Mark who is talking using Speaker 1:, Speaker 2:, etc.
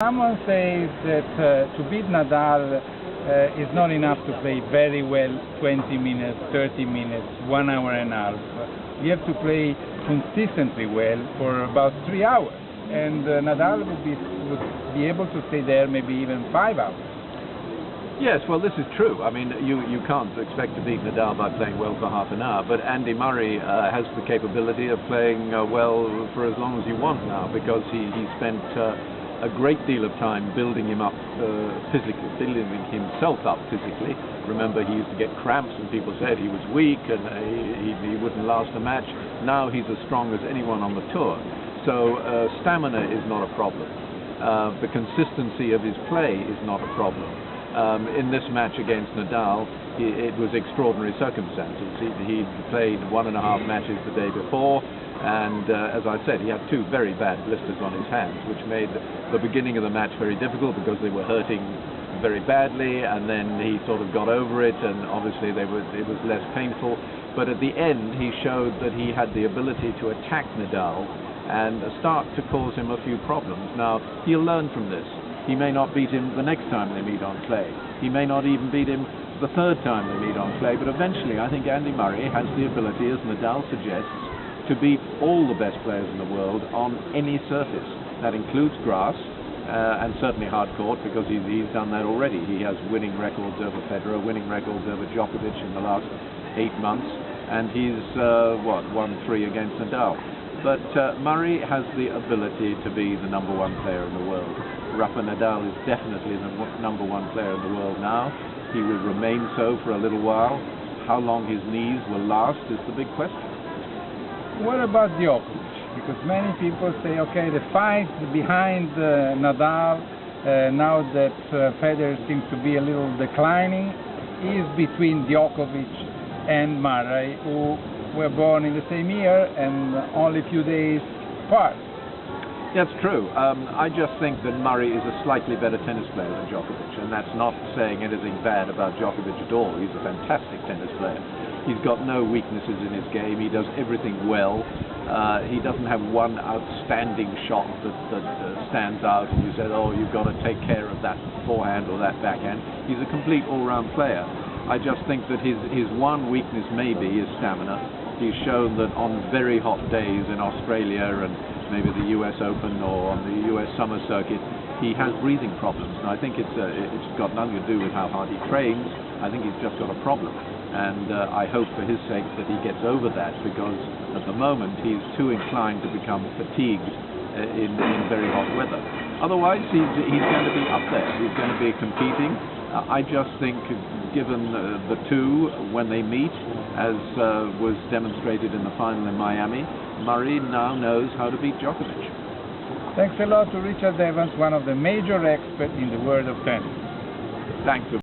Speaker 1: Someone says that to beat Nadal is not enough to play very well 20 minutes, 30 minutes, 1 hour and a half. You have to play consistently well for about 3 hours. And Nadal would be able to stay there maybe even 5 hours.
Speaker 2: Yes, well, this is true. I mean, you can't expect to beat Nadal by playing well for half an hour, but Andy Murray has the capability of playing well for as long as you want now, because he spent a great deal of time building him up physically, building himself up physically. Remember, he used to get cramps and people said he was weak and he wouldn't last a match. Now he's as strong as anyone on the tour. So stamina is not a problem. The consistency of his play is not a problem. In this match against Nadal, it was extraordinary circumstances. He played 1.5 matches the day before, and as I said, he had 2 very bad blisters on his hands, which made the beginning of the match very difficult because they were hurting very badly, and then he sort of got over it, and obviously it was less painful. But at the end, he showed that he had the ability to attack Nadal and start to cause him a few problems. Now, he'll learn from this. He may not beat him the next time they meet on clay. He may not even beat him the 3rd time they meet on clay, but eventually I think Andy Murray has the ability, as Nadal suggests, to beat all the best players in the world on any surface. That includes grass, and certainly hard court, because he's done that already. He has winning records over Federer, winning records over Djokovic in the last 8 months, and he's, won 3 against Nadal. But Murray has the ability to be the #1 player in the world. Rafa Nadal is definitely the #1 player in the world now. He will remain so for a little while. How long his knees will last is the big question.
Speaker 1: What about Djokovic? Because many people say, okay, the fight behind Nadal, now that Federer seems to be a little declining, is between Djokovic and Murray, who were born in the same year and only a few days apart.
Speaker 2: That's true. I just think that Murray is a slightly better tennis player than Djokovic, and that's not saying anything bad about Djokovic at all. He's a fantastic tennis player. He's got no weaknesses in his game. He does everything well. He doesn't have one outstanding shot that stands out and you said, oh, you've got to take care of that forehand or that backhand. He's a complete all-round player. I just think that his one weakness maybe is stamina. He's shown that on very hot days in Australia and maybe the US Open or on the US Summer Circuit, he has breathing problems. And I think it's got nothing to do with how hard he trains. I think he's just got a problem. And I hope for his sake that he gets over that, because at the moment he's too inclined to become fatigued in very hot weather. Otherwise, he's going to be up there. He's going to be competing. I just think, given the 2 when they meet, as was demonstrated in the final in Miami, Murray now knows how to beat Djokovic.
Speaker 1: Thanks a lot to Richard Evans, one of the major experts in the world of tennis.
Speaker 2: Thanks.